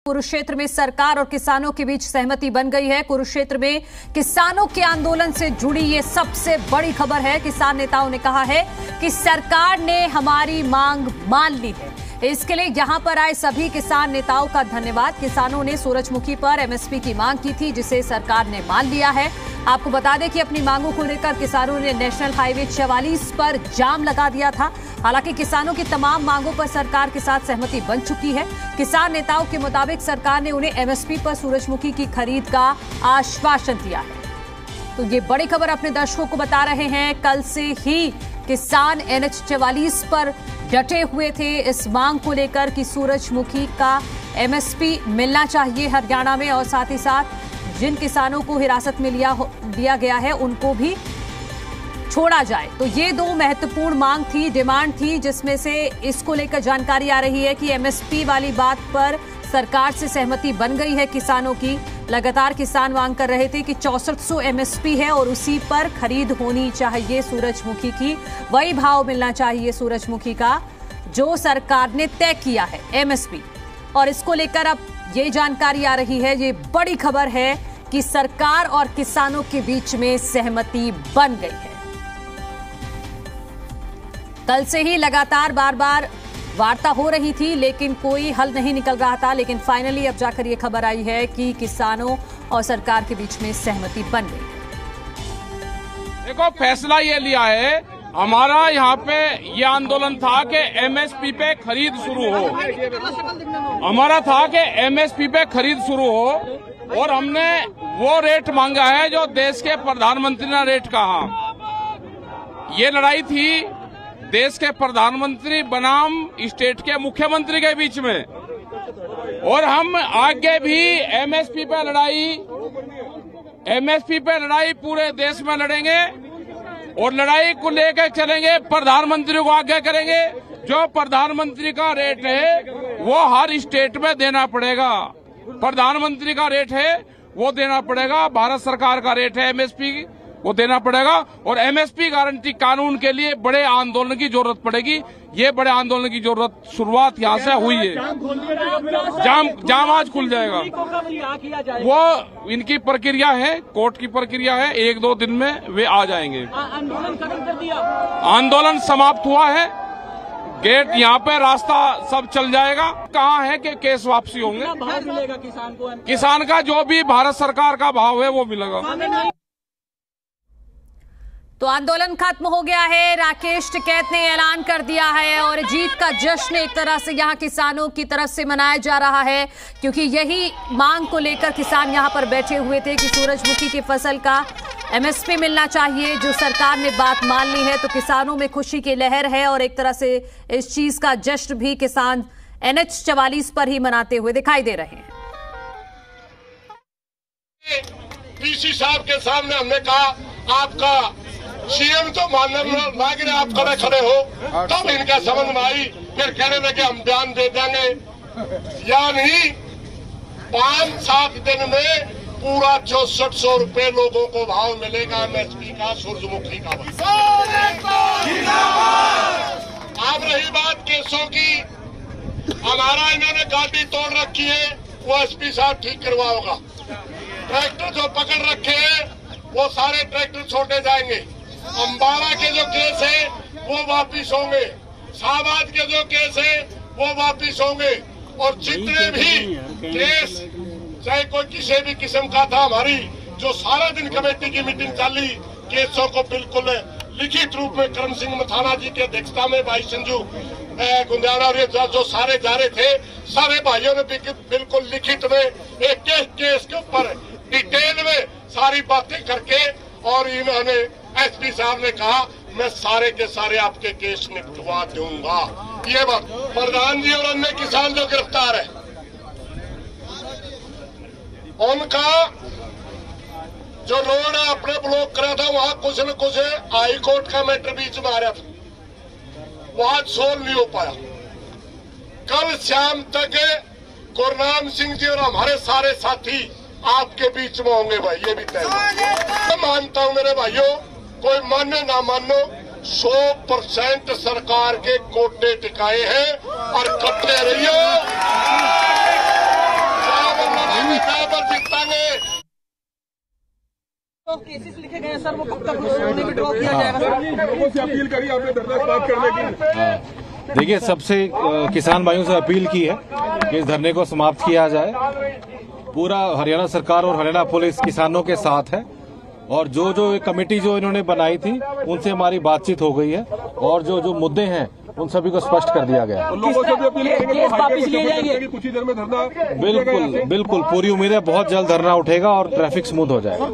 कुरुक्षेत्र में सरकार और किसानों के बीच सहमति बन गई है। कुरुक्षेत्र में किसानों के आंदोलन से जुड़ी ये सबसे बड़ी खबर है। किसान नेताओं ने कहा है कि सरकार ने हमारी मांग मान ली है। इसके लिए यहां पर आए सभी किसान नेताओं का धन्यवाद। किसानों ने सूरजमुखी पर एमएसपी की मांग की थी, जिसे सरकार ने मान लिया है। आपको बता दें कि अपनी मांगों को लेकर किसानों ने नेशनल हाईवे 44 पर जाम लगा दिया था। हालांकि किसानों की तमाम मांगों पर सरकार के साथ सहमति बन चुकी है। किसान नेताओं के मुताबिक सरकार ने उन्हें एमएसपी पर सूरजमुखी की खरीद का आश्वासन दिया है। तो ये बड़ी खबर अपने दर्शकों को बता रहे हैं। कल से ही किसान NH 44 पर डटे हुए थे इस मांग को लेकर कि सूरजमुखी का एमएसपी मिलना चाहिए हरियाणा में, और साथ ही साथ जिन किसानों को हिरासत में लिया गया है उनको भी छोड़ा जाए। तो ये दो महत्वपूर्ण मांग थी, डिमांड थी, जिसमें से इसको लेकर जानकारी आ रही है कि एमएसपी वाली बात पर सरकार से सहमति बन गई है किसानों की। लगातार किसान मांग कर रहे थे कि 6400 एमएसपी है और उसी पर खरीद होनी चाहिए सूरजमुखी की, वही भाव मिलना चाहिए सूरजमुखी का जो सरकार ने तय किया है एमएसपी। और इसको लेकर अब ये जानकारी आ रही है, ये बड़ी खबर है कि सरकार और किसानों के बीच में सहमति बन गई है। कल से ही लगातार बार बार वार्ता हो रही थी, लेकिन कोई हल नहीं निकल रहा था। लेकिन फाइनली अब जाकर ये खबर आई है कि किसानों और सरकार के बीच में सहमति बन गई। देखो, फैसला ये लिया है, हमारा यहाँ पे ये आंदोलन था कि एमएसपी पे खरीद शुरू हो। हमारा था कि एमएसपी पे खरीद शुरू हो, और हमने वो रेट मांगा है जो देश के प्रधानमंत्री ने रेट कहा। ये लड़ाई थी देश के प्रधानमंत्री बनाम स्टेट के मुख्यमंत्री के बीच में, और हम आगे भी एमएसपी पे लड़ाई पूरे देश में लड़ेंगे, और लड़ाई को लेकर चलेंगे। प्रधानमंत्री को आगे करेंगे। जो प्रधानमंत्री का रेट है वो हर स्टेट में देना पड़ेगा। प्रधानमंत्री का रेट है वो देना पड़ेगा, भारत सरकार का रेट है एमएसपी वो देना पड़ेगा। और एमएसपी गारंटी कानून के लिए बड़े आंदोलन की जरूरत पड़ेगी। ये बड़े आंदोलन की जरूरत शुरुआत यहाँ से हुई है। जाम आज खुल जाएगा। वो इनकी प्रक्रिया है, कोर्ट की प्रक्रिया है, 1-2 दिन में वे आ जाएंगे। आंदोलन खत्म कर दिया, आंदोलन समाप्त हुआ है। गेट यहाँ पे रास्ता सब चल जाएगा। कहाँ है कि केस वापसी होंगे। भाव मिलेगा किसान को, किसान का जो भी भारत सरकार का भाव है वो मिलेगा। तो आंदोलन खत्म हो गया है। राकेश टिकैत ने ऐलान कर दिया है, और जीत का जश्न एक तरह से यहां किसानों की तरफ से मनाया जा रहा है, क्योंकि यही मांग को लेकर किसान यहां पर बैठे हुए थे कि सूरजमुखी की फसल का एमएसपी मिलना चाहिए। जो सरकार ने बात मान ली है, तो किसानों में खुशी की लहर है, और एक तरह से इस चीज का जश्न भी किसान NH 44 पर ही मनाते हुए दिखाई दे रहे हैं। पीसी साहब के सामने हमने कहा आपका सीएम तो मानने मांग रहे, आप खड़े हो, तब इनका समझ में आई। फिर कहने लगे हम बयान दे देंगे। यानी 5-7 दिन में पूरा 6400 रुपए लोगों को भाव मिलेगा एमएसपी का सूरजमुखी का। अब रही बात केसों की, हमारा इन्होंने गाड़ी तोड़ रखी है, वो एसपी साहब ठीक करवाओगा। ट्रैक्टर जो पकड़ रखे हैं वो सारे ट्रैक्टर छोड़े जाएंगे। अम्बाला के जो केस है वो वापिस होंगे, शाहबाद के जो केस है वो वापिस होंगे, और जितने भी केस चाहे कोई किसी भी किस्म का था, हमारी जो सारा दिन कमेटी की मीटिंग चली, केसों को बिल्कुल लिखित रूप में करम सिंह मथाना जी की अध्यक्षता में भाई संजू गुंजारा और जो सारे जा रहे थे, सारे भाइयों ने बिल्कुल लिखित में एक केस के ऊपर डिटेल में सारी बातें करके, और इन्होंने एसपी साहब ने कहा मैं सारे के सारे आपके केस निपटवा दूंगा। ये बात प्रधान जी और अन्य किसान जो गिरफ्तार है उनका जो रोड अपने ब्लॉक करा था, वहां कुछ न कुछ हाई कोर्ट का मैटर बीच में आ रहा था, वहां सोल्व नहीं हो पाया। कल शाम तक गुरनाम सिंह जी और हमारे सारे साथी आपके बीच में होंगे भाई, ये भी तय। मैं मानता हूं मेरे भाइयों, कोई मानो ना मानो, 100% सरकार के कोटे टिकाए हैं और कटते रहिए। केसेस लिखे गए हैं सर, वो कब तक उन्हें विड्रॉ किया जाएगा? लोगों से अपील करी आपने धरना स्टार्ट करने की। देखिए, सबसे किसान भाइयों से अपील की है कि इस धरने को समाप्त किया जाए। पूरा हरियाणा सरकार और हरियाणा पुलिस किसानों के साथ है और जो कमेटी जो इन्होंने बनाई थी उनसे हमारी बातचीत हो गई है और जो मुद्दे हैं उन सभी को स्पष्ट कर दिया गया। लोगों से भी अपील करेंगे वापस लिए जाएंगे कुछ ही देर में धरना। बिल्कुल पूरी उम्मीद है बहुत जल्द धरना उठेगा और ट्रैफिक स्मूथ हो जाएगा।